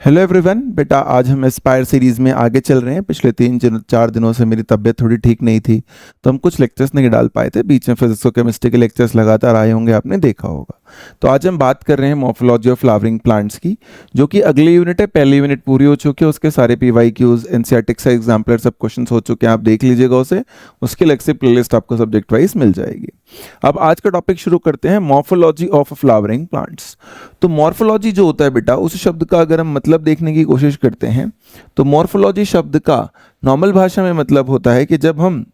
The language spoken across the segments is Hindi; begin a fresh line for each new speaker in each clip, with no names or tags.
Hello everyone. बेटा आज हम एस्पायर सीरीज़ में आगे चल रहे हैं। पिछले 3-4 दिनों से मेरी तबीयत थोड़ी ठीक नहीं थी, तो हम कुछ लेक्चर्स नहीं डाल पाए थे। बीच में फिजिक्स और केमिस्ट्री के लेक्चर्स लगातार आए होंगे, आपने देखा होगा। तो आज हम बात कर रहे हैं मॉर्फोलॉजी ऑफ फ्लावरिंग प्लांट्स की, जो कि अगली यूनिट है। पहली यूनिट पूरी हो चुकी है, उसके सारे PYQs एनसीईआरटी से एग्जाम्पलर सब क्वेश्चन हो चुके हैं, आप देख लीजिएगा उसे। उसकी अलग से प्लेलिस्ट आपको सब्जेक्ट वाइज मिल जाएगी। अब आज का टॉपिक शुरू करते हैं, मॉर्फोलॉजी ऑफ फ्लावरिंग प्लांट्स। तो मॉर्फोलॉजी जो होता है बेटा, उस शब्द का अगर हम मतलब देखने की कोशिश करते हैं तो मॉर्फोलॉजी शब्द का नॉर्मल भाषा में मतलब होता है कि जब हम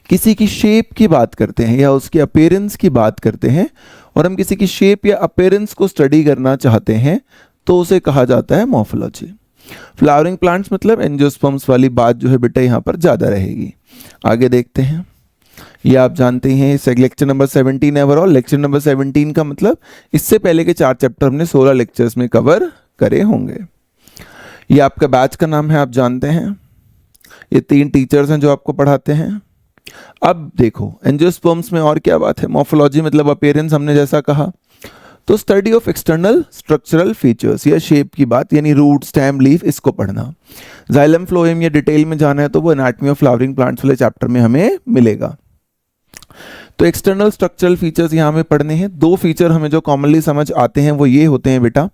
किसी की शेप की बात करते हैं या उसकी अपीयरेंस की बात करते हैं और हम किसी की शेप या अपीयरेंस को स्टडी करना चाहते हैं तो उसे कहा जाता है मॉर्फोलॉजी। फ्लावरिंग प्लांट्स मतलब एंजियोस्पर्म्स वाली बात जो है बेटा यहाँ पर ज़्यादा रहेगी। आगे देखते हैं। ये आप जानते हैं लेक्चर नंबर 17 है ओवरऑल। लेक्चर नंबर 17 का मतलब इससे पहले के 4 चैप्टर हमने 16 लेक्चर्स में कवर करे होंगे। ये आपका बैच का नाम है, आप जानते हैं। ये 3 टीचर्स हैं जो आपको पढ़ाते हैं। अब देखो एंजियोस्पर्म्स में और क्या बात है। मॉर्फोलॉजी मतलब अपीयरेंस, हमने जैसा कहा। तो study of external structural features या शेप की बात, यानी रूट, स्टेम, लीफ, इसको पढ़ना। जाइलम, फ्लोएम या डिटेल में जाना है तो वो एनाटॉमी ऑफ फ्लावरिंग प्लांट्स वाले चैप्टर में हमें मिलेगा। तो एक्सटर्नल स्ट्रक्चरल फीचर्स यहाँ हमें पढ़ने हैं। 2 फीचर हमें जो कॉमनली समझ आते हैं वो ये होते हैं बेटा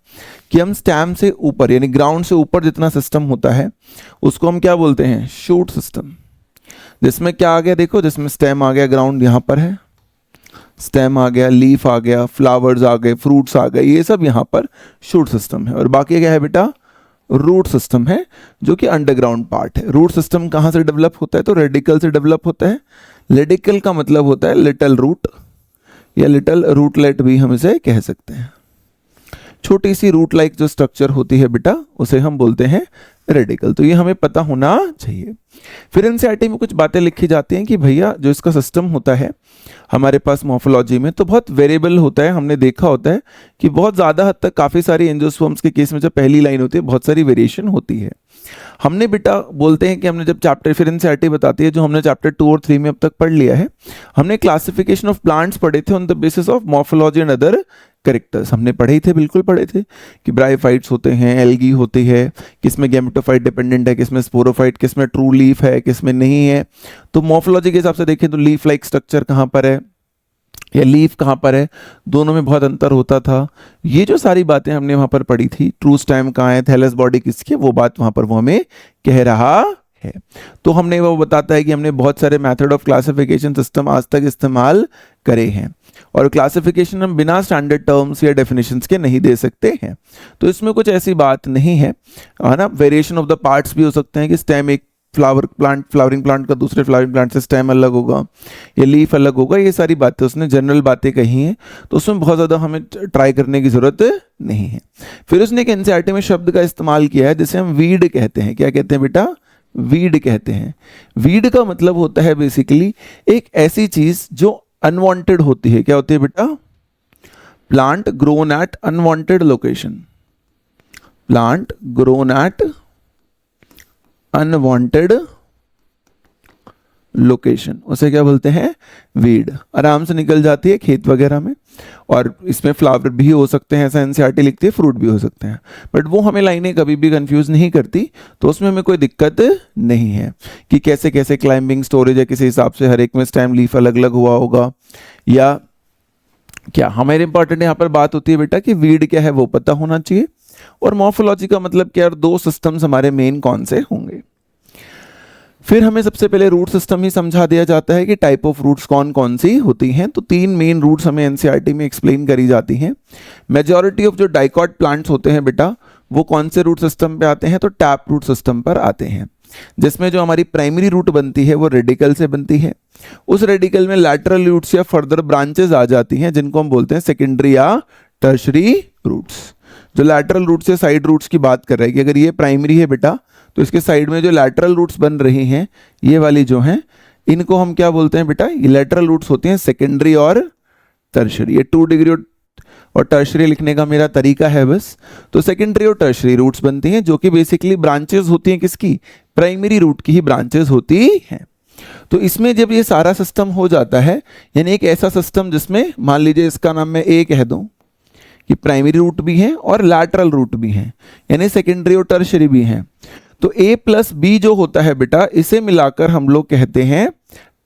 कि हम स्टेम से ऊपर यानी ग्राउंड से ऊपर जितना सिस्टम होता है उसको हम क्या बोलते हैं, शूट सिस्टम। जिसमें क्या आ गया देखो, जिसमें स्टेम आ गया, ग्राउंड यहाँ पर है, स्टेम आ गया, लीफ आ गया, फ्लावर्स आ गए, फ्रूट्स आ गए, ये सब यहाँ पर शूट सिस्टम है। और बाकी क्या है बेटा, रूट सिस्टम है जो कि अंडरग्राउंड पार्ट है। रूट सिस्टम कहाँ से डेवलप होता है, तो रेडिकल से डेवलप होता है। रेडिकल का मतलब होता है लिटिल रूट या लिटिल रूटलेट भी हम इसे कह सकते हैं। छोटी सी रूट लाइक जो स्ट्रक्चर होती है बेटा उसे हम बोलते हैं रेडिकल। तो ये हमें पता होना चाहिए। फिर एनसीईआरटी में कुछ बातें लिखी जाती हैं कि भैया जो इसका सिस्टम होता है हमारे पास मॉर्फोलॉजी में तो बहुत वेरिएबल होता है। हमने देखा होता है कि बहुत ज़्यादा हद तक काफ़ी सारी एंजियोस्पर्म्स के केस में जो पहली लाइन होती है बहुत सारी वेरिएशन होती है। हमने बेटा बोलते हैं कि हमने जब चैप्टर, फिर एनसीईआरटी बताती है जो हमने चैप्टर 2 और 3 में अब तक पढ़ लिया है, हमने क्लासिफिकेशन ऑफ प्लांट्स पढ़े थे on the basis of morphology and other characters. हमने पढ़े ही थे, बिल्कुल पढ़े थे कि ब्रायोफाइट्स होते हैं, एल्गी होती है, किसमें गैमेटोफाइट डिपेंडेंट है, किसमें स्पोरोफाइट, किसमें ट्रू लीफ है, किसमें नहीं है। तो मॉर्फोलॉजी के हिसाब से देखें तो लीफ लाइक स्ट्रक्चर कहाँ पर है या लीफ कहाँ पर है, दोनों में बहुत अंतर होता था। ये जो सारी बातें हमने वहाँ पर पढ़ी थी, ट्रू स्टेम कहाँ है, थैलस बॉडी किसकी है, वो बात वहाँ पर वो हमें कह रहा है। तो हमने वो बताता है कि हमने बहुत सारे मेथड ऑफ क्लासिफिकेशन सिस्टम आज तक इस्तेमाल करे हैं और क्लासिफिकेशन हम बिना स्टैंडर्ड टर्म्स या डेफिनेशंस के नहीं दे सकते हैं। तो इसमें कुछ ऐसी बात नहीं है ना। वेरिएशन ऑफ द पार्ट्स भी हो सकते हैं कि स्टेम एक फ्लावरिंग प्लांट का दूसरे फ्लावरिंग प्लांट से स्टेम अलग होगा या लीफ अलग होगा। ये सारी बातें उसने जनरल बातें कही हैं, तो उसमें बहुत ज़्यादा हमें ट्राई करने की ज़रूरत नहीं है। फिर उसने एक एनसीईआरटी में शब्द का इस्तेमाल किया है जिसे हम वीड कहते हैं। क्या कहते हैं बेटा, वीड कहते हैं। वीड का मतलब होता है बेसिकली एक ऐसी चीज़ जो अनवांटेड होती है। क्या होती है बेटा, plant grown at unwanted location. Plant grown at unwanted location, उसे क्या बोलते हैं, वीड। आराम से निकल जाती है खेत वगैरह में और इसमें फ्लावर भी हो सकते हैं, ऐसा एनसीईआरटी लिखती है, फ्रूट भी हो सकते हैं, बट वो हमें लाइनें कभी भी कंफ्यूज नहीं करती, तो उसमें हमें कोई दिक्कत नहीं है कि कैसे कैसे क्लाइंबिंग स्टोरेज है, किसी हिसाब से हर एक में स्टेम लीफ अलग अलग हुआ होगा या क्या। हमारे इंपॉर्टेंट यहाँ पर बात होती है बेटा कि वीड क्या है वो पता होना चाहिए और मॉर्फोलॉजी का मतलब क्या, 2 सिस्टम्स हमारे मेन कौन से होंगे। फिर हमें सबसे पहले रूट सिस्टम ही समझा दिया जाता है कि टाइप ऑफ रूट्स कौन कौन सी होती हैं। तो 3 मेन रूट्स हमें एनसीईआरटी में एक्सप्लेन करी जाती हैं। मेजॉरिटी ऑफ जो डाइकॉट प्लांट्स होते हैं बेटा वो कौन से रूट सिस्टम पे आते हैं, तो टैप रूट सिस्टम पर आते हैं, जिसमें जो हमारी प्राइमरी रूट बनती है वो रेडिकल से बनती है। उस रेडिकल में लैटरल रूट्स या फर्दर ब्रांचेस आ जाती हैं जिनको हम बोलते हैं सेकेंडरी या टर्शरी रूट्स। जो लैटरल रूट्स या साइड रूट्स की बात कर रहे हैं कि अगर ये प्राइमरी है बेटा तो इसके साइड में जो लैटरल रूट्स बन रही हैं ये वाली जो हैं इनको हम क्या बोलते हैं बेटा, ये लैटरल रूट्स होती हैं सेकेंडरी और टर्शरी। ये 2 डिग्री और टर्शरी लिखने का मेरा तरीका है बस। तो सेकेंडरी और टर्शरी रूट्स बनती हैं जो कि बेसिकली ब्रांचेस होती हैं किसकी, प्राइमरी रूट की ही ब्रांचेस होती हैं। तो इसमें जब ये सारा सिस्टम हो जाता है, यानी एक ऐसा सिस्टम जिसमें मान लीजिए इसका नाम मैं ए कह दूं, कि प्राइमरी रूट भी है और लैटरल रूट भी है, यानी सेकेंडरी और टर्शियरी भी है। तो ए प्लस बी जो होता है बेटा, इसे मिलाकर हम लोग कहते हैं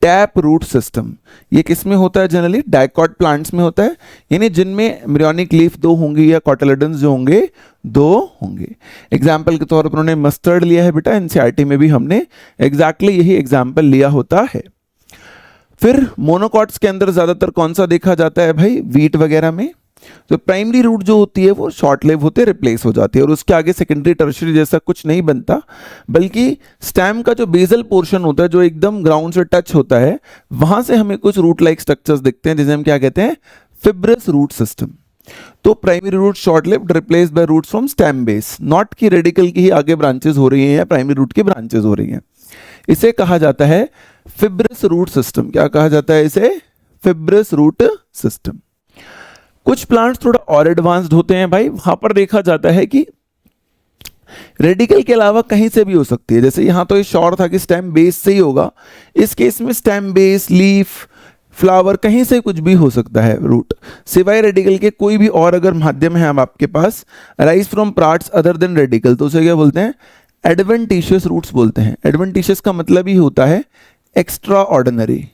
टैप रूट सिस्टम। ये किस में होता है? जनरली डाइकॉट प्लांट्स में होता है, यानी जिनमें एम्ब्रियोनिक लीफ 2 होंगी या कॉटिलेडन्स जो होंगे 2 होंगे। एग्जाम्पल के तौर पर उन्होंने मस्टर्ड लिया है बेटा, एनसीईआरटी में भी हमने एग्जैक्टली यही एग्जाम्पल लिया होता है। फिर मोनोकॉट्स के अंदर ज्यादातर कौन सा देखा जाता है भाई? वीट वगैरह में। तो प्राइमरी रूट जो होती है वो शॉर्ट लिव होते रिप्लेस हो जाती है और उसके आगे सेकेंडरी टर्शियरी जैसा कुछ नहीं बनता, बल्कि स्टेम का जो बेसल पोर्शन होता है जो एकदम ग्राउंड से टच होता है, वहां से हमें कुछ रूट लाइक स्ट्रक्चर्स दिखते हैं जिसे हम क्या कहते हैं? Fibrous root system. तो primary root short lived replaced by roots from stem base, not कि रेडिकल की ही आगे ब्रांचेस हो रही हैं या प्राइमरी रूट की ब्रांचेस हो रही हैं। इसे कहा जाता है फिब्रस रूट सिस्टम। क्या कहा जाता है इसे? Fibrous root system. कुछ प्लांट्स थोड़ा और एडवांस्ड होते हैं भाई, वहां पर देखा जाता है कि रेडिकल के अलावा कहीं से भी हो सकती है। जैसे यहां तो ये श्योर था कि स्टेम बेस से ही होगा, इस केस में स्टेम बेस, लीफ, फ्लावर कहीं से कुछ भी हो सकता है रूट, सिवाय रेडिकल के कोई भी और अगर माध्यम है हम आपके पास rise from parts other than radical, तो उसे क्या बोलते हैं? एडवेंटिशियस रूट्स बोलते हैं। एडवेंटिशियस का मतलब ही होता है एक्स्ट्रा ऑर्डिनरी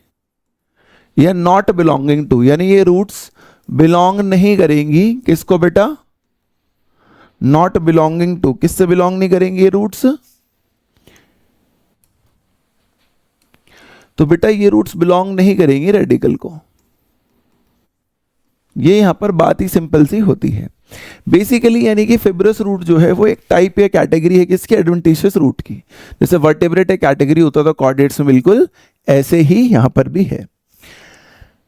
या नॉट बिलोंगिंग टू, यानी ये रूट्स बिलोंग नहीं करेंगी किसको बेटा? Not belonging to. किससे बिलोंग नहीं करेंगी ये रूट्स? तो बेटा ये रूट्स बिलोंग नहीं करेंगी रेडिकल को। ये यहां पर बात ही सिंपल सी होती है बेसिकली, यानी कि फिब्रस रूट जो है वो एक टाइप या कैटेगरी है किसकी? एडवेंटिशियस रूट की। जैसे वर्टेब्रेट एक कैटेगरी होता था कॉर्डेट्स में, बिल्कुल ऐसे ही यहां पर भी है।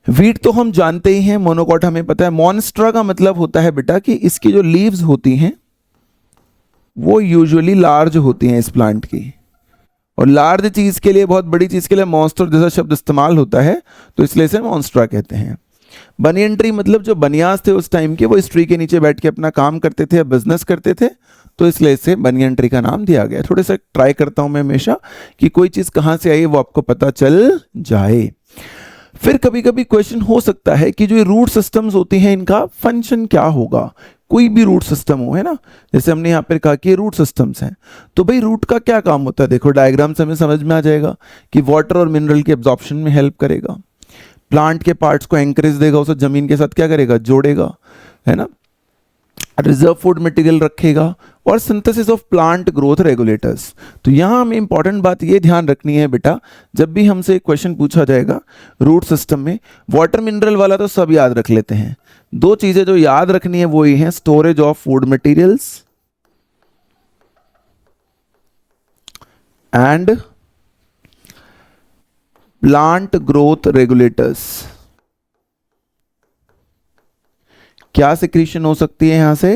वीट तो हम जानते ही हैं, मोनोकॉट हमें पता है। मॉन्स्ट्रा का मतलब होता है बेटा कि इसकी जो लीव्स होती हैं वो यूजुअली लार्ज होती हैं इस प्लांट की, और लार्ज चीज के लिए, बहुत बड़ी चीज के लिए मॉन्स्टर जैसा शब्द इस्तेमाल होता है, तो इसलिए इसे मॉन्स्ट्रा कहते हैं। बनियन ट्री मतलब जो बनियास थे उस टाइम के, वो इस ट्री के नीचे बैठ के अपना काम करते थे या बिजनेस करते थे, तो इसलिए इसे बनियन ट्री का नाम दिया गया। थोड़े से ट्राई करता हूं मैं हमेशा कि कोई चीज कहां से आई वो आपको पता चल जाए। फिर कभी कभी क्वेश्चन हो सकता है कि जो ये रूट सिस्टम्स होती हैं इनका फंक्शन क्या होगा? कोई भी रूट सिस्टम हो, है ना, जैसे हमने यहाँ पर कहा कि रूट सिस्टम्स हैं, तो भाई रूट का क्या काम होता है? देखो डायग्राम से हमें समझ में आ जाएगा कि वाटर और मिनरल के एब्जॉर्प्शन में हेल्प करेगा, प्लांट के पार्ट्स को एंकरेज देगा, उसे जमीन के साथ क्या करेगा? जोड़ेगा, है ना, रिजर्व फूड मटेरियल रखेगा, और synthesis of plant growth regulators. तो यहां हमें इंपॉर्टेंट बात ये ध्यान रखनी है बेटा, जब भी हमसे क्वेश्चन पूछा जाएगा रूट सिस्टम में, वाटर मिनरल वाला तो सब याद रख लेते हैं, 2 चीजें जो याद रखनी है वो ये हैं, storage of food materials and plant growth regulators. क्या सिक्रीशन हो सकती है यहां से?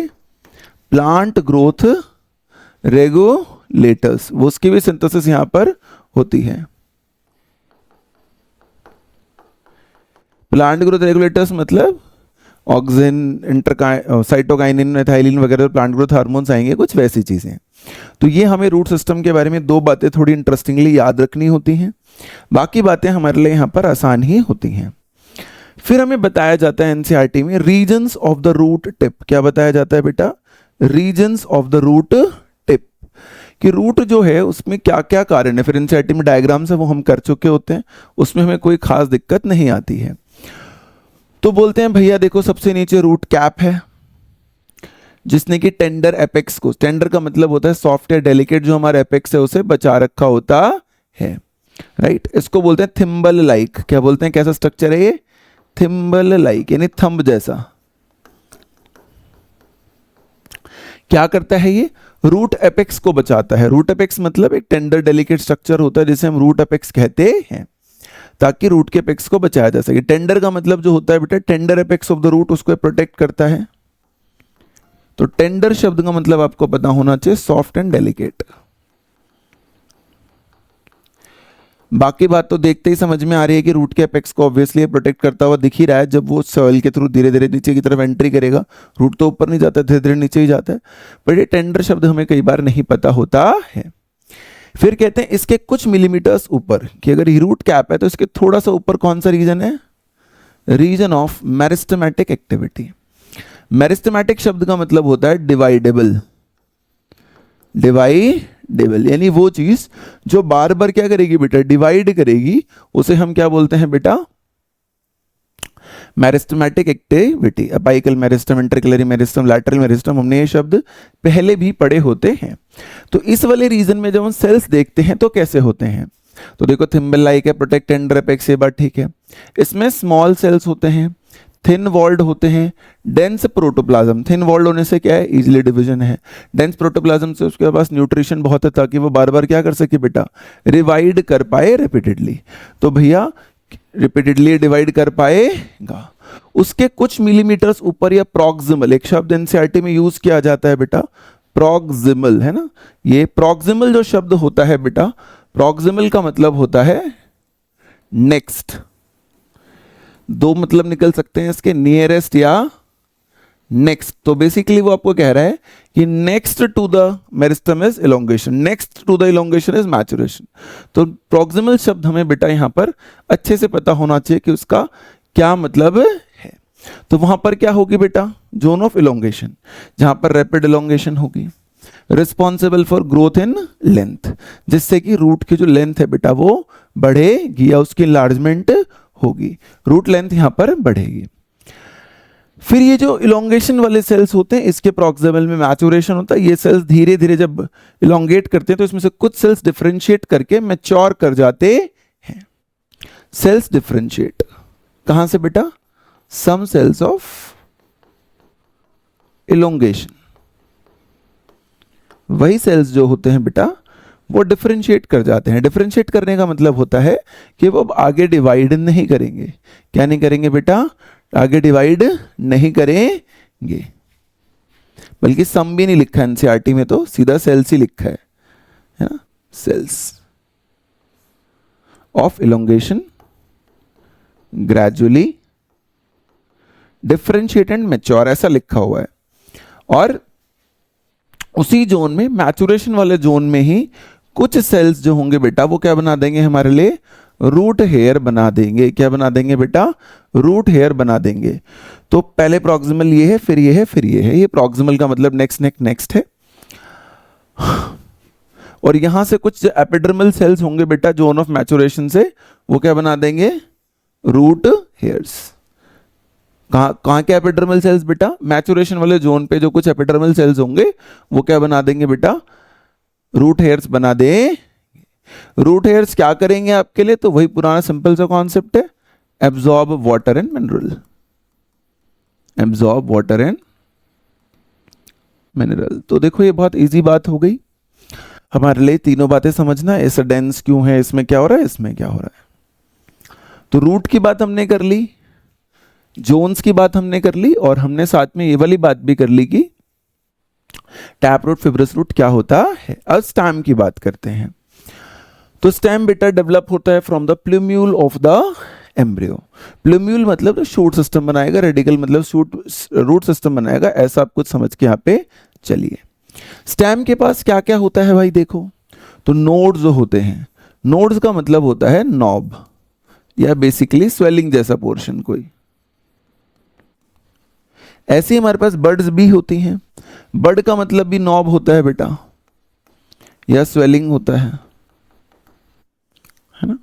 प्लांट ग्रोथ रेगुलेटर्स, वो उसकी भी सिंथेसिस यहां पर होती है। प्लांट ग्रोथ रेगुलेटर्स मतलब ऑक्सिन, साइटोकाइनिन, मेथाइलिन वगैरह प्लांट ग्रोथ हार्मोन्स आएंगे, कुछ वैसी चीजें। तो ये हमें रूट सिस्टम के बारे में 2 बातें थोड़ी इंटरेस्टिंगली याद रखनी होती हैं, बाकी बातें हमारे लिए यहां पर आसान ही होती हैं। फिर हमें बताया जाता है एनसीईआरटी में regions of the root tip. क्या बताया जाता है बेटा? Regions of the root tip, कि रूट जो है उसमें क्या क्या कारण है। फिर एनसीईआरटी में डायग्राम से वो हम कर चुके होते हैं, उसमें हमें कोई खास दिक्कत नहीं आती है। तो बोलते हैं भैया देखो सबसे नीचे रूट कैप है, जिसने कि टेंडर एपेक्स को, टेंडर का मतलब होता है सॉफ्ट या डेलिकेट, जो हमारा एपेक्स है उसे बचा रखा होता है, राइट। इसको बोलते हैं थिम्बल लाइक। क्या बोलते हैं? कैसा स्ट्रक्चर है ये? थिम्बल लाइक, यानी थंब जैसा। क्या करता है ये? रूट एपेक्स को बचाता है। रूट एपेक्स मतलब एक टेंडर डेलिकेट स्ट्रक्चर होता है जिसे हम रूट एपेक्स कहते हैं, ताकि रूट के एपेक्स को बचाया जा सके। टेंडर का मतलब जो होता है बेटा, tender apex of the root, उसको प्रोटेक्ट करता है। तो टेंडर शब्द का मतलब आपको पता होना चाहिए सॉफ्ट एंड डेलिकेट। बाकी बात तो देखते ही समझ में आ रही है कि रूट के एपेक्स को ऑब्वियसली प्रोटेक्ट करता हुआ दिख ही रहा है। जब वो सॉइल के थ्रू धीरे धीरे नीचे की तरफ एंट्री करेगा, रूट तो ऊपर नहीं जाता, धीरे धीरे नीचे ही जाता है, बट ये टेंडर शब्द हमें कई बार नहीं पता होता है। फिर कहते हैं इसके कुछ मिलीमीटर्स ऊपर, कि अगर ये रूट कैप है तो इसके थोड़ा सा ऊपर कौन सा रीजन है? Region of meristematic activity. Meristematic शब्द का मतलब होता है डिवाइडेबल, डिवाइडेबल यानी वो चीज जो बार बार क्या करेगी बेटा, डिवाइड करेगी, उसे हम क्या बोलते हैं बेटा, meristematic activity. Apical meristem, इंटरकलरी meristem, lateral meristem, हमने ये शब्द पहले भी पढ़े होते हैं। तो इस वाले रीजन में जब हम सेल्स देखते हैं तो कैसे होते हैं, तो देखो थिम्बल लाइक है, प्रोटेक्ट एंड रेपेक्स, ये बात ठीक है। इसमें स्मॉल सेल्स होते हैं, थिन वॉल्ड होते हैं, डेंस प्रोटोप्लाज्म, थिन वॉल्ड होने से क्या है, इजीली डिवीजन है, डेंस प्रोटोप्लाज्म से उसके पास न्यूट्रिशन बहुत है ताकि वो बार बार क्या कर सके बेटा, डिवाइड कर पाए रिपीटेडली। तो भैया रिपीटेडली डिवाइड कर पाएगा। उसके कुछ मिलीमीटर्स ऊपर या प्रॉक्सिमल, एक शब्द एनसीईआरटी में यूज किया जाता है बेटा, प्रॉक्सिमल, है ना। ये प्रॉक्सिमल जो शब्द होता है बेटा, प्रॉक्सिमल का मतलब होता है नेक्स्ट। दो मतलब निकल सकते हैं इसके, नियरेस्ट या नेक्स्ट। तो बेसिकली वो आपको कह रहा है कि next to the meristem is elongation, next to the elongation is maturation. तो प्रॉक्सिमल शब्द हमें बेटा यहां पर अच्छे से पता होना चाहिए कि उसका क्या मतलब है। तो वहां पर क्या होगी बेटा, जोन ऑफ इलोंगेशन, जहां पर रैपिड इलोंगेशन होगी, responsible for growth in length, जिससे कि रूट की जो लेंथ है बेटा वो बढ़ेगी या उसकी इनलार्जमेंट होगी, रूट लेंथ यहां पर बढ़ेगी। फिर ये जो इलोंगेशन वाले सेल्स होते हैं, इसके प्रॉक्सिमल में मैचुरेशन होता है। ये सेल्स धीरे धीरे जब इलोंगेट करते हैं तो इसमें से कुछ सेल्स डिफरेंशिएट करके मैच्योर कर जाते हैं। सेल्स डिफरेंशिएट कहां से बेटा, सम सेल्स ऑफ इलोंगेशन, वही सेल्स जो होते हैं बेटा वो डिफरेंशिएट कर जाते हैं। डिफरेंशिएट करने का मतलब होता है कि वो अब आगे डिवाइड नहीं करेंगे। क्या नहीं करेंगे बेटा, आगे डिवाइड नहीं करेंगे, बल्कि सम भी नहीं लिखा एनसीईआरटी में, तो सीधा सेल्स ही लिखा है ना, cells of elongation gradually differentiate and mature, ऐसा लिखा हुआ है। और उसी जोन में, मैचुरेशन वाले जोन में ही कुछ सेल्स जो होंगे बेटा वो क्या बना देंगे हमारे लिए, रूट हेयर बना देंगे। क्या बना देंगे बेटा, रूट हेयर बना देंगे। तो पहले प्रॉक्सिमल ये है, फिर ये है, फिर ये है। ये प्रॉक्सिमल का मतलब नेक्स्ट नेक्स्ट नेक्स्ट है। और यहां से कुछ एपिडर्मल सेल्स होंगे बेटा जोन ऑफ मैचुरेशन से, वो क्या बना देंगे, रूट हेयर्स। कहां के एपिडर्मल सेल्स बेटा, मैचुरेशन वाले जोन पे जो कुछ एपिडर्मल सेल्स होंगे वो क्या बना देंगे बेटा, रूट हेयर्स बना दे। रूट हेयर्स क्या करेंगे आपके लिए, तो वही पुराना सिंपल सा कॉन्सेप्ट है, absorb water and mineral, absorb water and mineral. तो देखो ये बहुत इजी बात हो गई हमारे लिए, तीनों बातें समझना, ऐसा डेंस क्यों है, इसमें क्या हो रहा है, इसमें क्या हो रहा है। तो रूट की बात हमने कर ली, जोन्स की बात हमने कर ली, और हमने साथ में ये वाली बात भी कर ली कि टैप रूट, फिब्रस रूट क्या होता है। अब स्टेम की बात करते हैं। तो स्टेम बेटा डेवलप होता है from the plumule of the embryo. Plumule मतलब शूट सिस्टम बनाएगा, रेडिकल मतलब शूट रूट सिस्टम बनाएगा, ऐसा आप कुछ समझ के यहाँ पे चलिए। स्टेम के पास क्या क्या होता है भाई, देखो तो नोड्स जो होते हैं, नोड्स का मतलब होता है नॉब या बेसिकली स्वेलिंग जैसा पोर्शन कोई। ऐसे हमारे पास बर्ड्स भी होती हैं, बर्ड का मतलब भी नॉब होता है बेटा या स्वेलिंग होता है ना,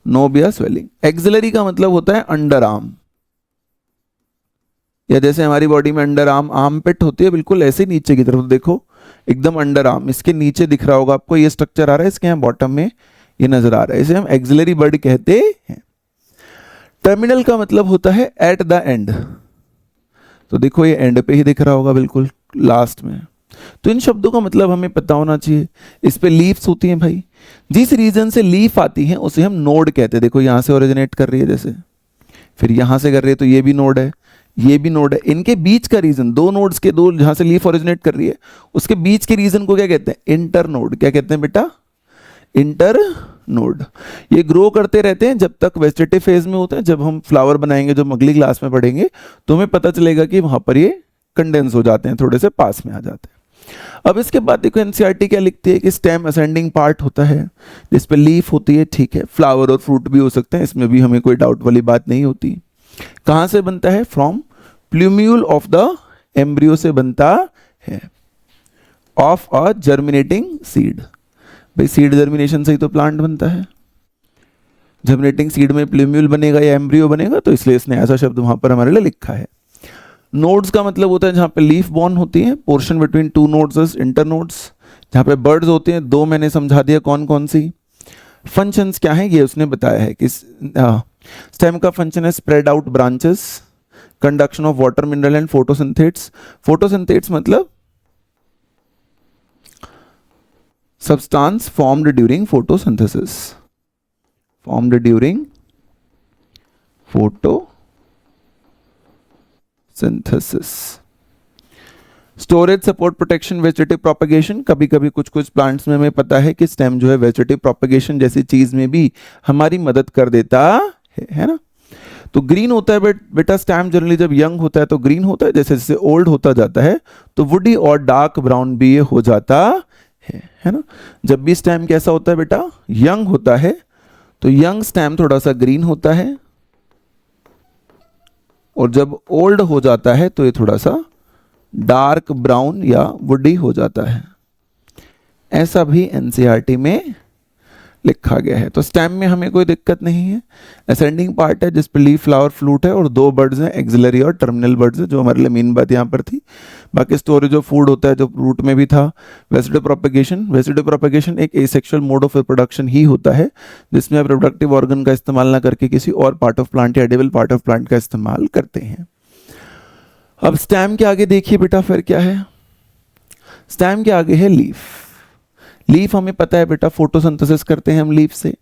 नॉब या स्वेलिंग। एक्सिलरी का मतलब होता है अंडर आर्म, या जैसे हमारी बॉडी में अंडर आर्म, आर्म पिट होती है बिल्कुल ऐसे नीचे की तरफ, देखो एकदम अंडर आर्म, इसके नीचे दिख रहा होगा आपको, ये स्ट्रक्चर आ रहा है इसके यहाँ बॉटम में, ये नजर आ रहा है, इसे हम एक्सिलरी बर्ड कहते हैं। टर्मिनल का मतलब होता है एट द एंड, तो देखो ये एंड पे ही दिख रहा होगा बिल्कुल लास्ट में। तो इन शब्दों का मतलब हमें पता होना चाहिए। इस पे लीव्स होती हैं भाई, जिस रीजन से लीफ आती है उसे हम नोड कहते हैं। देखो यहां से ओरिजिनेट कर रही है जैसे, फिर यहां से कर रही है तो ये भी नोड है, ये भी नोड है। इनके बीच का रीजन, दो नोड्स के, दो जहां से लीफ ओरिजिनेट कर रही है उसके बीच के रीजन को क्या कहते हैं, इंटर नोड। क्या कहते हैं बेटा, इंटर नोड। ये ग्रो करते रहते हैं जब तक वेजिटेटिव फेज में होते हैं। जब हम फ्लावर बनाएंगे, जो अगली क्लास में पढ़ेंगे, तो हमें पता चलेगा कि वहां पर ये कंडेंस हो जाते हैं, थोड़े से पास में आ जाते हैं। अब इसके बाद देखो एनसीईआरटी क्या लिखती है कि स्टेम असेंडिंग पार्ट होता है जिस पे लीफ होती है, ठीक है, फ्लावर और फ्रूट भी हो सकते हैं, इसमें भी हमें कोई डाउट वाली बात नहीं होती। कहां से बनता है, from plumule of the embryo से बनता है, ऑफ अ जर्मिनेटिंग सीड। भाई सीड जर्मिनेशन से ही तो प्लांट बनता है, जर्मिनेटिंग सीड में प्लूम्यूल बनेगा या एम्ब्रियो बनेगा, तो इसलिए इसने ऐसा शब्द वहां पर हमारे लिए लिखा है। नोड्स का मतलब होता है जहां पे लीफ बॉर्न होती है, portion between two nodes internodes. जहां पे बर्ड्स होते हैं, दो मैंने समझा दिया कौन कौन सी। फंक्शंस क्या है ये उसने बताया है कि स्टेम का फंक्शन है spread out branches, conduction of water mineral and photosynthates. Photosynthates मतलब substance formed during photosynthesis, formed during photosynthesis. Storage, support, protection, vegetative propagation. कभी कभी कुछ कुछ प्लांट्स में हमें पता है कि स्टेम जो है वेजिटेटिव प्रोपेगेशन जैसी चीज में भी हमारी मदद कर देता है ना। तो ग्रीन होता है बेटा स्टेम जनरली जब यंग होता है तो ग्रीन होता है, जैसे जैसे ओल्ड होता जाता है तो वुडी और डार्क ब्राउन भी ये हो जाता है ना। जब भी स्टेम कैसा होता है बेटा, यंग होता है, तो यंग स्टेम थोड़ा सा ग्रीन होता है, और जब ओल्ड हो जाता है तो ये थोड़ा सा डार्क ब्राउन या वुडी हो जाता है। ऐसा भी एनसीईआरटी में लिखा गया है। तो स्टेम में हमें कोई दिक्कत नहीं है। असेंडिंग पार्ट है जिस पे लीफ, फ्लावर, फ्लूट है, और दो बर्ड्स हैं, एक्सिलरी और टर्मिनल बर्ड्स हैं, जो हमारे लिए मेन बात यहाँ पर थी। बाकी स्टोरेज ऑफ फूड होता है जो रूट में भी था। वेजिटेटिव प्रोपेगेशन, वेजिटेटिव प्रोपेगेशन एक एसेक्सुअल मोड ऑफ रिप्रोडक्शन ही होता है जिसमें आप रिप्रोडक्टिव ऑर्गन का इस्तेमाल ना करके किसी और पार्ट ऑफ प्लांट या एडिबल पार्ट ऑफ प्लांट का इस्तेमाल करते हैं। अब स्टेम के आगे देखिए बेटा फिर क्या है। स्टेम के आगे है लीफ। लीफ हमें पता है बेटा फोटोसिंथेसिस करते हैं हम लीफ से।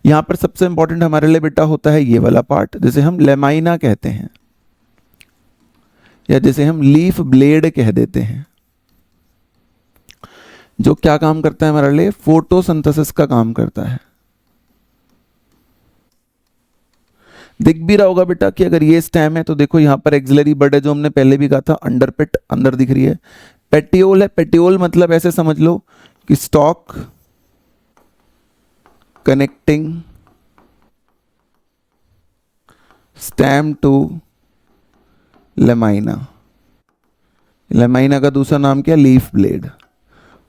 यहां पर सबसे इंपॉर्टेंट हमारे लिए बेटा होता है ये वाला पार्ट जिसे हम लेमाइना कहते हैं, या जिसे हम लीफ ब्लेड कह देते हैं, जो क्या काम करता है हमारे लिए, फोटोसिंथेसिस का काम करता है। दिख भी रहा होगा बेटा कि अगर ये स्टेम है तो देखो यहां पर एक्सिलरी बर्ड है जो हमने पहले भी कहा था, अंडरपिट अंदर दिख रही है। पेटियोल है, पेटियोल मतलब ऐसे समझ लो कि stalk connecting stem to lamina. Lamina का दूसरा नाम क्या, लीफ ब्लेड।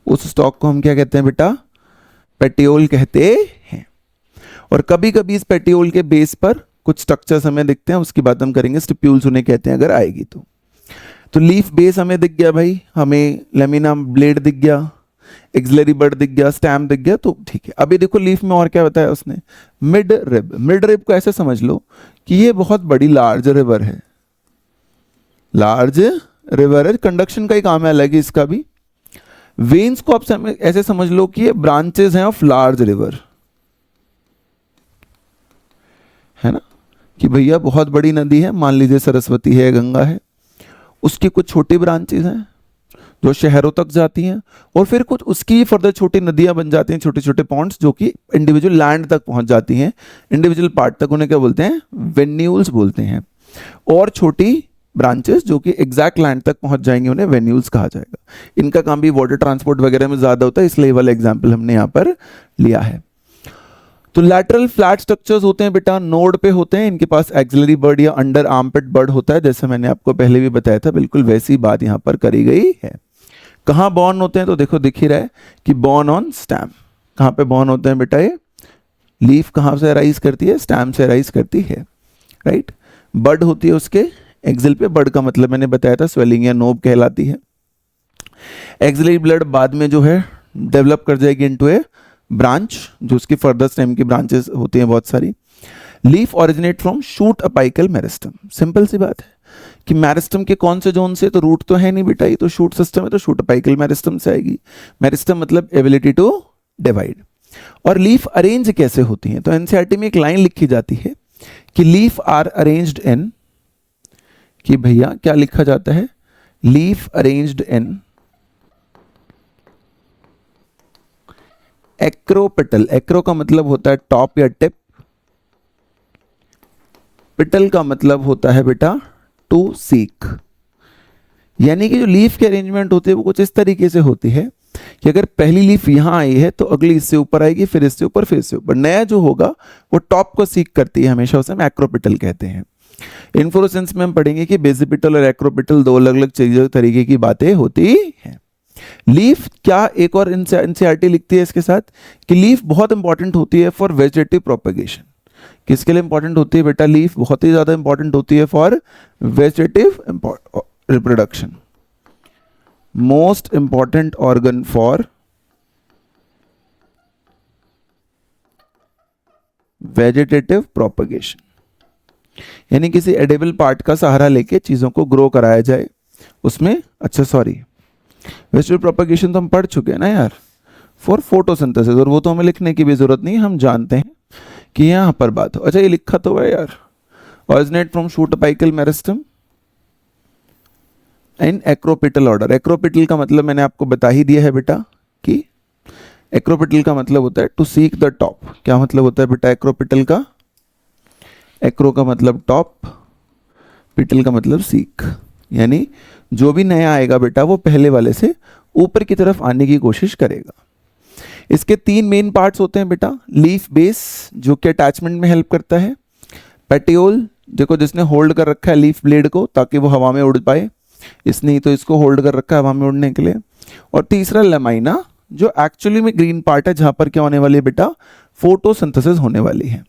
उस स्टॉक को हम क्या कहते हैं बेटा, पेटियोल कहते हैं। और कभी कभी इस पेटियोल के बेस पर कुछ स्ट्रक्चर्स हमें दिखते हैं, उसकी बात हम करेंगे, स्टिप्यूल्स उन्हें कहते हैं अगर आएगी तो लीफ बेस हमें दिख गया भाई, हमें लेमिना ब्लेड दिख गया, एक्सिलरी बर्ड दिख गया, स्टेम दिख गया, तो ठीक है। अभी देखो लीफ में और क्या बताया उसने, मिड रिब। मिड रिब को ऐसे समझ लो कि ये बहुत बड़ी लार्ज रिवर है, लार्ज रिवर है, कंडक्शन का ही काम है अलग ही इसका भी। वेन्स को आप ऐसे समझ लो कि ये ब्रांचेस हैं ऑफ लार्ज रिवर, है ना, कि भैया बहुत बड़ी नदी है, मान लीजिए सरस्वती है, गंगा है, उसकी कुछ छोटी ब्रांचेस हैं जो शहरों तक जाती हैं, और फिर कुछ उसकी फर्दर छोटी नदियां बन जाती हैं, छोटे छोटे पॉन्ड्स जो कि इंडिविजुअल लैंड तक पहुंच जाती हैं, इंडिविजुअल पार्ट तक, उन्हें क्या बोलते हैं, वेन्यूल्स बोलते हैं। और छोटी ब्रांचेस जो कि एग्जैक्ट लैंड तक पहुंच जाएंगे उन्हें वेन्यूल्स कहा जाएगा। इनका काम भी वाटर ट्रांसपोर्ट वगैरह में ज्यादा होता है, इसलिए वाला एग्जाम्पल हमने यहाँ पर लिया है। तो लैटरल फ्लैट स्ट्रक्चर्स होते हैं बेटा, नोड पे होते हैं, इनके पास एक्सिलरी बर्ड या अंडर आर्मपिट बर्ड होता है, जैसे मैंने आपको पहले भी बताया था, बिल्कुल वैसी बात यहाँ पर करी गई है। कहाँ बॉर्न होते हैं तो देखो दिख ही रहा है कि बॉर्न ऑन स्टेम। कहाँ पे बॉर्न होते हैं बेटा, ये लीफ कहाँ से अराइज करती है, स्टेम से अराइज करती है, राइट। बर्ड होती है उसके एक्सिल पे, बर्ड का मतलब मैंने बताया था स्वेलिंग या नोब कहलाती है। एक्सिलरी ब्लेड बाद में जो है डेवलप कर जाएगी इनटू ए ब्रांच, जो उसकी फर्दर स्टेम की ब्रांचेस होती हैं बहुत सारी। Leaf originate from shoot apical meristem. Simple सी बात है कि मेरिस्टम के कौन से जोन से, तो रूट तो है नहीं बेटा, ये तो शूट सिस्टम है, तो शूट अपाइकल मेरिस्टम से आएगी। मेरिस्टम मतलब एबिलिटी टू डिवाइड। और लीफ अरेंज कैसे होती हैं, तो एनसीईआरटी में एक लाइन लिखी जाती है कि लीफ आर अरेंज्ड इन, कि भैया क्या लिखा जाता है, leaf arranged in acropetal. Acro का मतलब होता है टॉप या टिप, पिटल का मतलब होता है बेटा टू सीक। यानी कि जो लीफ के अरेंजमेंट होती है वो कुछ इस तरीके से होती है कि अगर पहली लीफ यहां आई है तो अगली इससे ऊपर आएगी, फिर इससे ऊपर, फिर इससे ऊपर। नया जो होगा वो टॉप को सीक करती है हमेशा, उसे हम एक्रोपिटल कहते हैं। इन्फ्लोरेसेंस में हम पढ़ेंगे कि बेसिपिटल और एक्रोपिटल दो अलग अलग चीजों तरीके की बातें होती हैं। लीफ क्या एक और एनसीईआरटी लिखती है इसके साथ कि लीफ बहुत इंपॉर्टेंट होती है फॉर वेजिटेटिव प्रोपेगेशन। किसके लिए इंपॉर्टेंट होती है बेटा? लीफ बहुत ही ज्यादा इंपॉर्टेंट होती है for vegetative reproduction. Most important organ for vegetative propagation, यानी किसी एडिबल पार्ट का सहारा लेके चीजों को ग्रो कराया जाए उसमें। अच्छा सॉरी, वेजिटेटिव प्रोपेगेशन तो हम पढ़ चुके हैं ना यार, फॉर फोटोसिंथेसिस, और वो तो हमें लिखने की भी जरूरत नहीं, हम जानते हैं कि यहां पर बात हो। अच्छा ये लिखा तो है यार, originate from shoot apical meristem in acropetal order. Acropetal का मतलब मैंने आपको बता ही दिया है बेटा कि एक्रोपिटल का मतलब होता है टू सीक द टॉप। क्या मतलब होता है बेटा एक्रोपिटल का? एक्रो का मतलब टॉप, पिटल का मतलब सीक, यानी जो भी नया आएगा बेटा वो पहले वाले से ऊपर की तरफ आने की कोशिश करेगा। इसके तीन मेन पार्ट्स होते हैं बेटा। लीफ बेस जो कि अटैचमेंट में हेल्प करता है, पेटियोल देखो जिसने होल्ड कर रखा है लीफ ब्लेड को ताकि वो हवा में उड़ पाए, इसने ही तो इसको होल्ड कर रखा है हवा में उड़ने के लिए, और तीसरा लेमाइना जो एक्चुअली में ग्रीन पार्ट है जहां पर क्या होने वाली है बेटा? फोटोसिंथेसिस होने वाली है।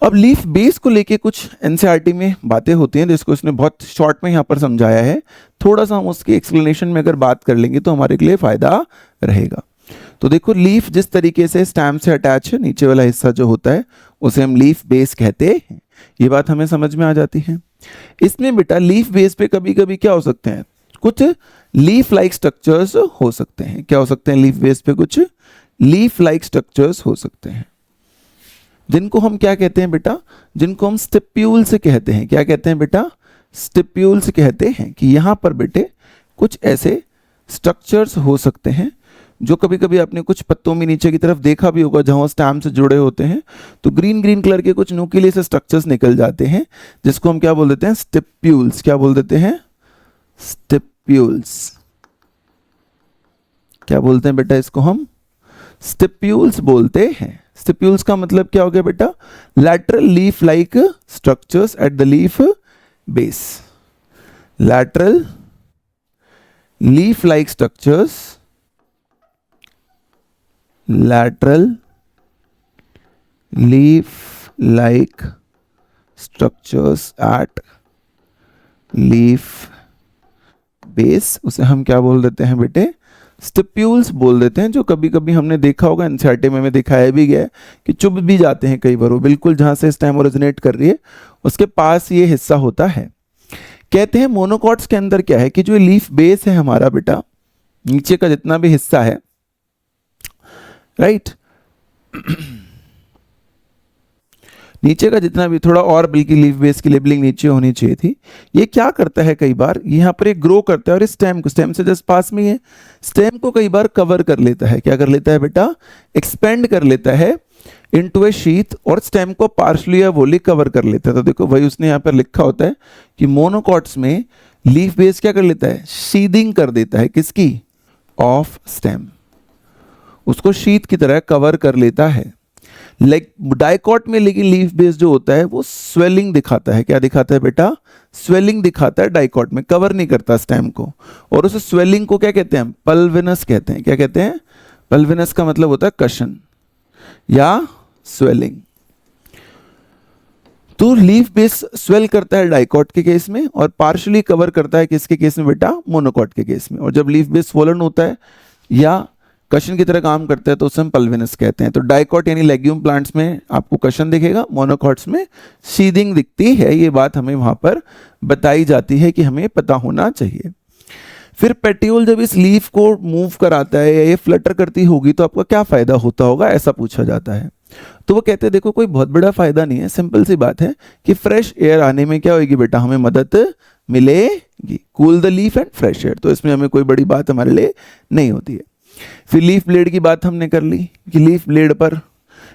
अब लीफ बेस को लेके कुछ एनसीईआरटी में बातें होती हैं जिसको इसने बहुत शॉर्ट में यहाँ पर समझाया है। थोड़ा सा हम उसकी एक्सप्लेनेशन में अगर बात कर लेंगे तो हमारे लिए फायदा रहेगा। तो देखो लीफ जिस तरीके से स्टेम से अटैच है, नीचे वाला हिस्सा जो होता है उसे हम लीफ बेस कहते हैं। ये बात हमें समझ में आ जाती है। इसमें बेटा लीफ बेस पे कभी कभी क्या हो सकते हैं? कुछ लीफ लाइक स्ट्रक्चर्स हो सकते हैं। क्या हो सकते हैं? लीफ बेस पे कुछ लीफ लाइक स्ट्रक्चर्स हो सकते हैं जिनको हम क्या कहते हैं बेटा? जिनको हम स्टिप्यूल्स कहते हैं। क्या कहते हैं बेटा? स्टिप्यूल्स कहते हैं कि यहां पर बेटे कुछ ऐसे स्ट्रक्चर्स हो सकते हैं जो कभी कभी आपने कुछ पत्तों में नीचे की तरफ देखा भी होगा जहां स्टैम से जुड़े होते हैं, तो ग्रीन ग्रीन कलर के कुछ न्यूक्लियस से स्ट्रक्चर्स निकल जाते हैं जिसको हम क्या बोल देते हैं? स्टिप्यूल्स। क्या बोल देते हैं? स्टिप्यूल्स। क्या बोलते हैं बेटा इसको? हम स्टिप्यूल्स बोलते हैं। स्टिप्यूल्स का मतलब क्या हो गया बेटा? Lateral leaf like structures at the leaf base. Lateral leaf like structures, lateral leaf like structures at leaf base, उसे हम क्या बोल देते हैं बेटे? स्टिप्यूल्स बोल देते हैं। जो कभी कभी हमने देखा होगा, एनसीईआरटी में दिखाया भी गया है कि चुभ भी जाते हैं कई बार, वो बिल्कुल जहां से स्टेम ओरिजिनेट कर रही है उसके पास ये हिस्सा होता है। कहते हैं मोनोकॉट्स के अंदर क्या है कि जो लीफ बेस है हमारा बेटा, नीचे का जितना भी हिस्सा है, राइट नीचे का जितना भी, थोड़ा और बल्कि लीफ बेस की लेबलिंग नीचे होनी चाहिए थी। ये क्या करता है कई बार यहाँ पर एक ग्रो करता है और इस स्टेम को, स्टेम से जस्ट पास में है, स्टेम को कई बार कवर कर लेता है। क्या कर लेता है बेटा? एक्सपेंड कर लेता है इनटू ए शीथ और स्टेम को पार्शली या वोली कवर कर लेता है। तो देखो वही उसने यहाँ पर लिखा होता है कि मोनोकॉट्स में लीफ बेस क्या कर लेता है? शीदिंग कर देता है। किसकी? ऑफ स्टेम, उसको शीट की तरह कवर कर लेता है। लाइक डाइकॉट में लेकिन लीफ बेस जो होता है वो स्वेलिंग दिखाता है। क्या दिखाता है बेटा? स्वेलिंग दिखाता है। डाइकॉट में कवर नहीं करता स्टेम को, और उस स्वेलिंग को क्या कहते हैं? पल्विनस कहते हैं। क्या कहते हैं? पल्विनस का मतलब होता है कशन या स्वेलिंग। तो लीफ बेस स्वेल करता है डाइकॉट के केस में और पार्शियली कवर करता है किसके केस में बेटा? मोनोकॉट के केस में। और जब लीफ बेस स्वोलन होता है या कशन की तरह काम करता है तो उसे हम पल्विनस कहते हैं। तो डाइकॉट यानी लेग्यूम प्लांट्स में आपको कशन दिखेगा, मोनोकॉट्स में शीदिंग दिखती है। ये बात हमें वहां पर बताई जाती है कि हमें पता होना चाहिए। फिर पेटियोल जब इस लीफ को मूव कराता है या ये फ्लटर करती होगी तो आपका क्या फायदा होता होगा, ऐसा पूछा जाता है। तो वो कहते हैं देखो कोई बहुत बड़ा फायदा नहीं है, सिंपल सी बात है कि फ्रेश एयर आने में क्या होगी बेटा? हमें मदद मिलेगी। Cool the leaf and fresh air, तो इसमें हमें कोई बड़ी बात हमारे लिए नहीं होती है। फिर लीफ ब्लेड की बात हमने कर ली कि लीफ ब्लेड पर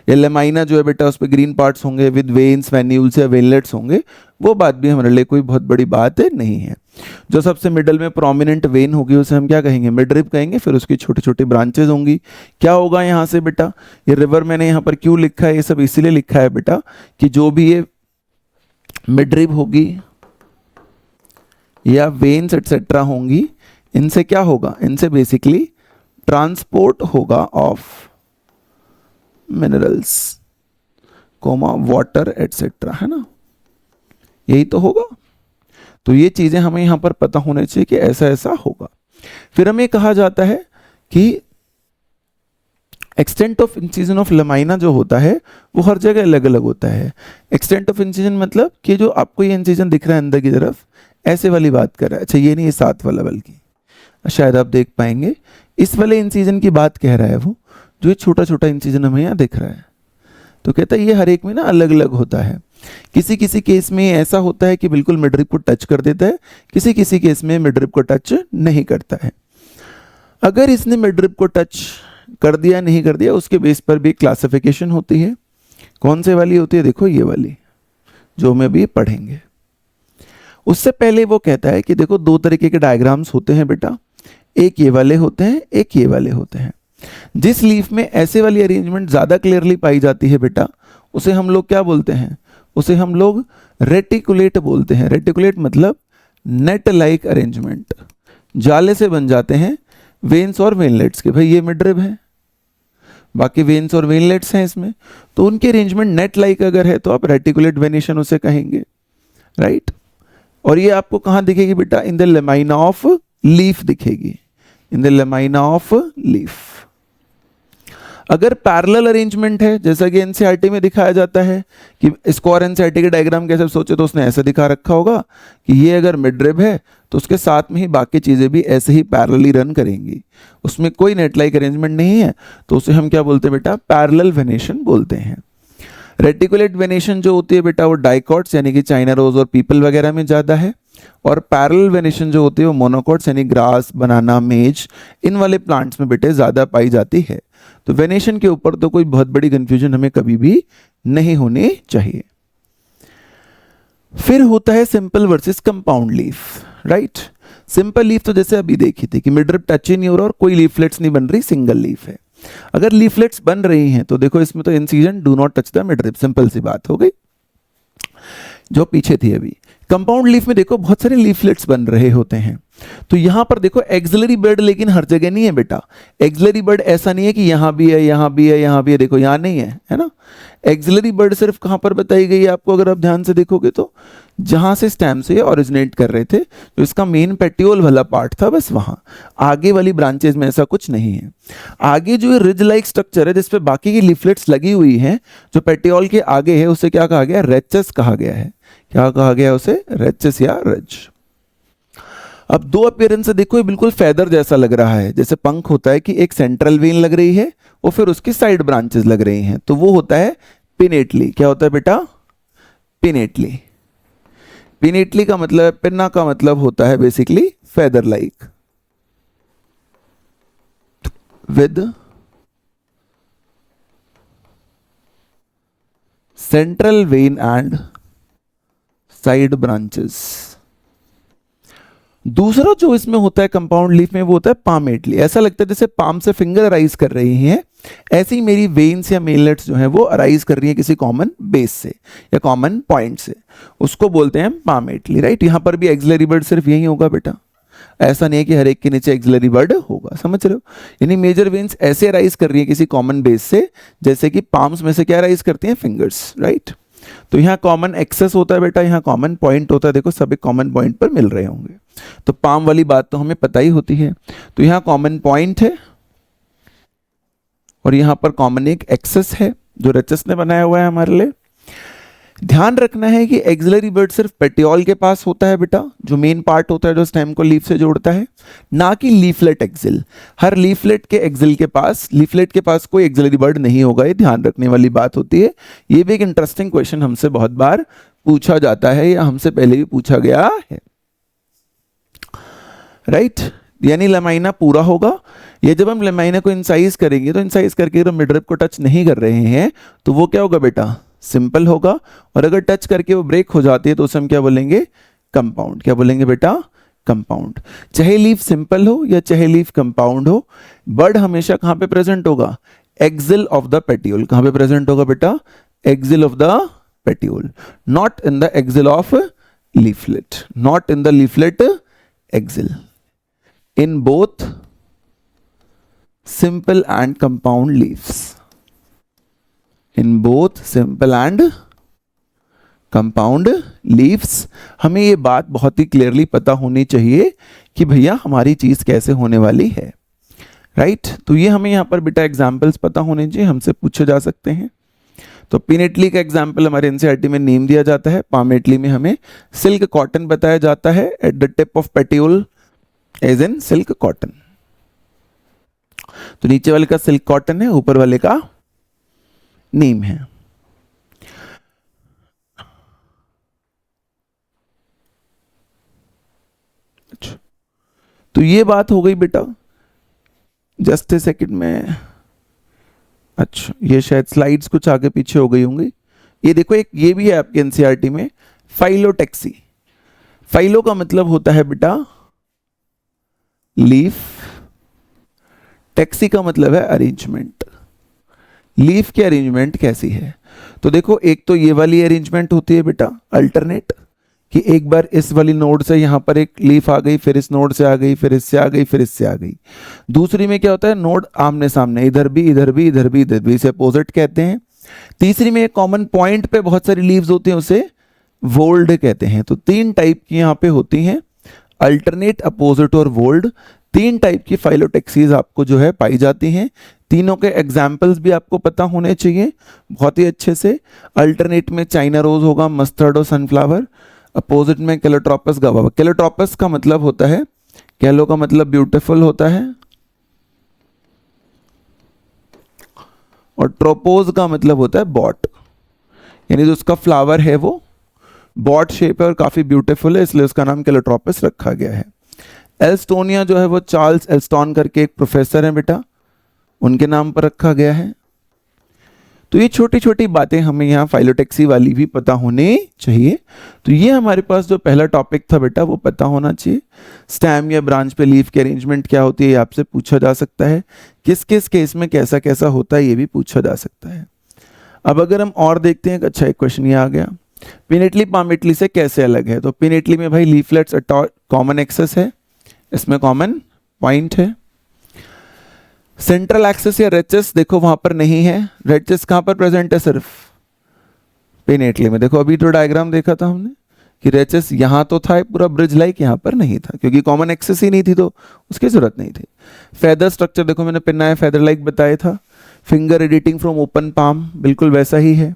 या लेमाइना जो है बेटा उस पर ग्रीन पार्ट्स होंगे विद वेन्स, वेन्यूल्स या वेनलेट्स होंगे, वो बात भी हमारे लिए कोई बहुत बड़ी बात नहीं है। जो सबसे मिडल में प्रोमिनेंट वेन होगी उसे हम क्या कहेंगे, मिडरिप कहेंगे। फिर उसकी छोटी छोटी ब्रांचेज होंगी। क्या होगा यहाँ से बेटा, ये रिवर मैंने यहाँ पर क्यों लिखा है, ये सब इसीलिए लिखा है बेटा कि जो भी ये मिडरिप होगी या वेन्स एटसेट्रा होंगी, इनसे क्या होगा, इनसे बेसिकली ट्रांसपोर्ट होगा of minerals comma water etcetera, है ना, यही तो होगा। तो ये चीजें हमें यहां पर पता होने चाहिए कि ऐसा ऐसा होगा। फिर हमें कहा जाता है कि extent of incision of lamina जो होता है वो हर जगह अलग अलग होता है। एक्सटेंट ऑफ इंसिजन मतलब कि जो आपको ये इंसिजन दिख रहा है अंदर की तरफ, ऐसे वाली बात कर रहा है। अच्छा ये नहीं, ये साथ वाला, बल्कि शायद आप देख पाएंगे इस वाले इंसिजन की बात कह रहा है वो, जो ये छोटा छोटा इंसिजन हमें यहाँ दिख रहा है। तो कहता है ये हर एक में ना अलग अलग होता है। किसी किसी केस में ऐसा होता है कि बिल्कुल मिडरिप को टच कर देता है, किसी किसी केस में मिडरिप को टच नहीं करता है। अगर इसने मिडरिप को टच कर दिया नहीं कर दिया, उसके बेस पर भी क्लासिफिकेशन होती है। कौन से वाली होती है, देखो ये वाली जो हम अभी पढ़ेंगे। उससे पहले वो कहता है कि देखो दो तरीके के डायग्राम्स होते हैं बेटा, एक ये वाले होते हैं, एक ये वाले होते हैं। जिस लीफ में ऐसे वाली अरेंजमेंट ज्यादा क्लियरली पाई जाती है बेटा, उसे हम लोग क्या बोलते हैं, उसे हम लोग रेटिकुलेट बोलते हैं। रेटिकुलेट मतलब नेट लाइक अरेंजमेंट, जाले से बन जाते हैं वेन्स और वेनलेट्स के। भाई ये मिडरिप है, बाकी वेन्स और वेनलेट्स हैं इसमें, तो उनकी अरेंजमेंट नेट लाइक अगर है तो आप रेटिकुलेट वेनेशन उसे कहेंगे, राइट। और ये आपको कहां दिखेगी बेटा, in the lamina of leaf दिखेगी, in the lamina of leaf. अगर पैरेलल अरेंजमेंट है, जैसा कि एनसीईआरटी में दिखाया जाता है कि इसको और एनसीईआरटी के डायग्राम कैसे सोचे, तो उसने ऐसा दिखा रखा होगा कि ये अगर मिडरिप है तो उसके साथ में ही बाकी चीजें भी ऐसे ही पैरेलली रन करेंगी, उसमें कोई नेट लाइक अरेंजमेंट नहीं है, तो उसे हम क्या बोलते हैं बेटा, पैरेलल वेनेशन बोलते हैं। रेटिकुलेट वेनेशन जो होती है बेटा वो डाइकॉट्स यानी कि चाइना रोज और पीपल वगैरह में ज्यादा है, और पैरेलल वेनेशन जो होती है वो मोनोकॉट्स यानी ग्रास, बनाना, मेज, इन वाले प्लांट्स में बेटे ज्यादा पाई जाती है। तो वेनेशन के ऊपर तो कोई बहुत बड़ी कंफ्यूजन हमें कभी भी नहीं होनी चाहिए। फिर होता है simple versus compound leaf, right. Simple leaf तो जैसे अभी देखी थी कि मिडरिप टच ही नहीं हो रहा और कोई लीफलेट्स नहीं बन रही, सिंगल लीफ है। अगर लीफलेट्स बन रही हैं तो देखो इसमें तो incision do not touch the midrib, simple सी बात हो गई जो पीछे थी अभी। कंपाउंड लीफ में देखो बहुत सारे लीफलेट्स बन रहे होते हैं, तो यहां पर देखो एक्सिलरी बर्ड लेकिन हर जगह नहीं है बेटा। एक्सिलरी बर्ड ऐसा नहीं है कि यहां भी है, यहां भी है, यहां भी है, देखो यहां नहीं है ना। एक्सिलरी बर्ड सिर्फ कहां पर बताई गई है आपको, अगर आप ध्यान से देखोगे तो जहां से स्टेम से ओरिजिनेट कर रहे थे, जो इसका मेन पेटियोल वाला पार्ट था, बस वहां। आगे वाली ब्रांचेज में ऐसा कुछ नहीं है। आगे जो रिज लाइक स्ट्रक्चर है जिसपे बाकी की लीफलेट्स लगी हुई हैं, जो पेटियोल के आगे है, उसे क्या कहा गया, रेचेस कहा गया है। क्या कहा गया उसे, रेचेस या रिज। अब दो अपीयरेंस से देखो ये बिल्कुल फेदर जैसा लग रहा है, जैसे पंख होता है कि एक सेंट्रल वेन लग रही है और फिर उसकी साइड ब्रांचेस लग रही हैं, तो वो होता है पिनेटली। क्या होता है बेटा, पिनेटली। पिनेटली का मतलब, पिन्ना का मतलब होता है basically feather like with central vein and side branches. दूसरा जो इसमें होता है कंपाउंड लीफ में, वो होता है पामेटली। ऐसा लगता है जैसे पाम से फिंगर अराइज कर रही हैं, ऐसे ही मेरी वेन्स या मेनलेट्स जो हैं वो अराइज कर रही हैं किसी कॉमन बेस से या कॉमन पॉइंट से, उसको बोलते हैं पामेटली, राइट। यहां पर भी एक्सिलरी बर्ड सिर्फ यही होगा बेटा, ऐसा नहीं है कि हर एक के नीचे एक्सिलरी बर्ड होगा, समझ रहे हो। यानी मेजर वेन्स ऐसे अराइज कर रही है किसी कॉमन बेस से, जैसे कि पाम्स में से क्या अराइज करती हैं, फिंगर्स, राइट। तो यहाँ कॉमन एक्सेस होता है बेटा, यहाँ कॉमन पॉइंट होता है, देखो सभी कॉमन पॉइंट पर मिल रहे होंगे। तो पाम वाली बात तो हमें पता ही होती है। तो यहाँ कॉमन पॉइंट है और यहाँ पर कॉमन एक एक्सेस है जो रेचेस ने बनाया हुआ है हमारे लिए। ध्यान रखना है कि एक्सिलरी बर्ड सिर्फ पेटियोल के पास होता है बेटा, जो मेन पार्ट होता है जो स्टेम को लीफ से जोड़ता है, ना कि लीफलेट एक्सिल। हर लीफलेट के एक्सिल के पास, लीफलेट के पास कोई एक्सिलरी बर्ड नहीं होगा, ये ध्यान रखने वाली बात होती है। ये भी एक इंटरेस्टिंग क्वेश्चन हमसे बहुत बार पूछा जाता है या हमसे पहले भी पूछा गया है, राइट। यानी लेमाइना पूरा होगा। ये जब हम लेमाइना को इंसाइज करेंगे तो इंसाइज करके अगर मिडरिप को टच नहीं कर रहे हैं तो वो क्या होगा बेटा, सिंपल होगा। और अगर टच करके वो ब्रेक हो जाती है तो उसे हम क्या बोलेंगे, कंपाउंड। क्या बोलेंगे बेटा, कंपाउंड। चाहे लीफ सिंपल हो या चाहे लीफ कंपाउंड हो, बर्ड हमेशा कहां पे प्रेजेंट होगा, एक्सिल ऑफ द पेट्यूल। कहां पे प्रेजेंट होगा बेटा, axil of the petiole, not in the axil of leaflet, not in the leaflet axil, in both simple and compound leaves, in both simple and compound leaves. हमें ये बात बहुत ही क्लियरली पता होनी चाहिए कि भैया हमारी चीज कैसे होने वाली है, राइट। तो ये हमें यहाँ पर बेटा एग्जाम्पल्स पता होने चाहिए, हमसे पूछे जा सकते हैं। तो पिनेटली का एग्जाम्पल हमारे एनसीईआरटी में नेम दिया जाता है, पामेटली में हमें सिल्क कॉटन बताया जाता है, at the tip of petiole as in silk cotton. तो नीचे वाले का सिल्क कॉटन है, ऊपर वाले का नीम है। तो ये बात हो गई बेटा, जस्ट ए सेकंड में। अच्छा, ये शायद स्लाइड्स कुछ आगे पीछे हो गई होंगी। ये देखो, एक ये भी है आपके एनसीईआरटी में, फाइलोटेक्सी। फाइलो का मतलब होता है बेटा लीफ, टैक्सी का मतलब है अरेंजमेंट। लीफ की अरेंजमेंट कैसी है, तो देखो एक तो ये वाली अरेंजमेंट होती है बेटा अल्टरनेट, कि एक बार इस वाली नोड से यहां पर एक लीफ आ गई, फिर इस नोड से आ गई, फिर इससे आ गई, फिर इससे आ गई। दूसरी में क्या होता है, नोड आमने सामने, इधर भी इधर भी इधर भी इधर भी, इसे अपोजिट कहते हैं। तीसरी में एक कॉमन पॉइंट पे बहुत सारी लीव्स होती हैं, उसे वोल्ड कहते हैं। तो तीन टाइप की यहां पे होती हैं, अल्टरनेट, अपोजिट और वोल्ड। तीन टाइप की फाइलोटेक्सीज आपको जो है पाई जाती हैं। तीनों के एग्जाम्पल्स भी आपको पता होने चाहिए बहुत ही अच्छे से। अल्टरनेट में चाइना रोज होगा, मस्टर्ड और सनफ्लावर। अपोजिट में कैलोट्रोपस गावा। कैलोट्रोपस का मतलब होता है, कैलो का मतलब ब्यूटीफुल होता है, और ट्रोपोज का मतलब होता है बॉट, यानी जो उसका फ्लावर है वो बॉट शेप है और काफी ब्यूटीफुल है, इसलिए उसका नाम कैलोट्रोपस रखा गया है। एल्स्टोनिया जो है वो चार्ल्स एल्स्टॉन करके एक प्रोफेसर हैं बेटा, उनके नाम पर रखा गया है। तो ये छोटी छोटी बातें हमें यहाँ फाइलोटेक्सी वाली भी पता होनी चाहिए। तो ये हमारे पास जो पहला टॉपिक था बेटा वो पता होना चाहिए। स्टैम या ब्रांच पे लीफ की अरेंजमेंट क्या होती है ये आपसे पूछा जा सकता है, किस किस केस में कैसा कैसा होता है ये भी पूछा जा सकता है। अब अगर हम और देखते हैं, अच्छा एक क्वेश्चन ये आ गया, पिनेटली पामेटली से कैसे अलग है। तो पिनेटली में भाई लीफलेट्स कॉमन एक्सेस है, इसमें कॉमन पॉइंट है। सेंट्रल एक्सेस या रेचेस देखो वहां पर नहीं है, रेचेस कहां पर प्रेजेंट है, सिर्फ पिनेटली में। देखो अभी तो डायग्राम देखा था हमने कि रेचेस यहां तो था पूरा ब्रिज लाइक, यहां पर नहीं था क्योंकि कॉमन एक्सेस ही नहीं थी तो उसकी जरूरत नहीं थी। फेदर स्ट्रक्चर देखो मैंने पिना है फेदर लाइक बताया था। Finger editing from open palm बिल्कुल वैसा ही है।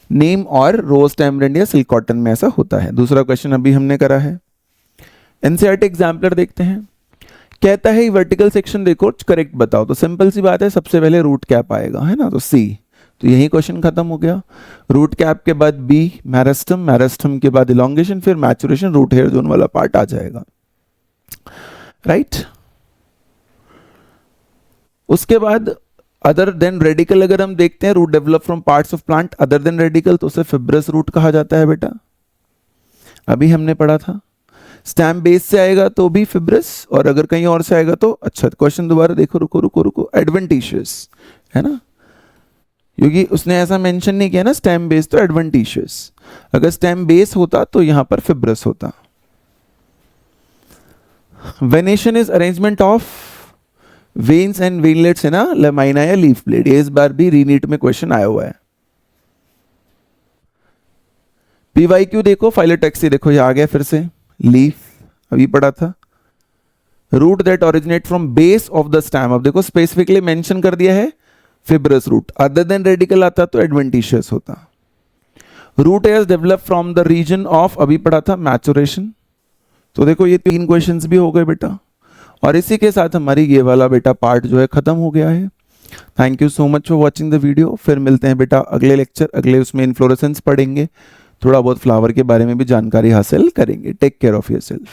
नीम और रोज टैमरिंड या सिल्क कॉटन में ऐसा होता है। दूसरा क्वेश्चन अभी हमने करा है। एनसीईआरटी एग्जाम्पलर देखते हैं, कहता है वर्टिकल सेक्शन देखो करेक्ट बताओ। तो सिंपल सी बात है, सबसे पहले रूट कैप आएगा, है ना, तो सी। तो यही क्वेश्चन खत्म हो गया। रूट कैप के बाद बी मैरिस्टम, मैरिस्टम के बाद इलोंगेशन, फिर मैचुरेशन, रूट हेयर जोन वाला पार्ट आ जाएगा, राइट। उसके बाद अदर देन रेडिकल अगर हम देखते हैं, root develop from parts of plant other than radical, तो उसे फिब्रस रूट कहा जाता है बेटा, अभी हमने पढ़ा था। स्टैम बेस से आएगा तो भी फिब्रस, और अगर कहीं और से आएगा तो, अच्छा क्वेश्चन दोबारा देखो, रुको रुको रुको, एडवेंटिशियस है ना, क्योंकि उसने ऐसा मेंशन नहीं किया ना स्टैम बेस तो एडवेंटिशियस। अगर स्टैम बेस होता तो यहां पर फिब्रस होता। Venation is arrangement of veins and veinlets है ना, लेमाइना या लीफ ब्लेड। इस बार भी रीनीट में क्वेश्चन आया हुआ है। पीवाईक्यू देखो, फाइलोटेक्सी देखो ये आ गया फिर से, लीफ अभी पढ़ा था। Root that originate from base of the stem, अब देखो स्पेसिफिकली मेंशन कर दिया है fibrous root, other than radicle आता तो एडवेंटिशियस होता। Root as develop from the region of, अभी पढ़ा था मैचुरेशन। तो देखो ये 3 क्वेश्चंस भी हो गए बेटा, और इसी के साथ हमारी ये वाला बेटा पार्ट जो है खत्म हो गया है। Thank you so much for watching the video. फिर मिलते हैं बेटा अगले लेक्चर, अगले उसमें इन्फ्लोरेसेंस पढ़ेंगे, थोड़ा बहुत फ्लावर के बारे में भी जानकारी हासिल करेंगे। Take care of yourself.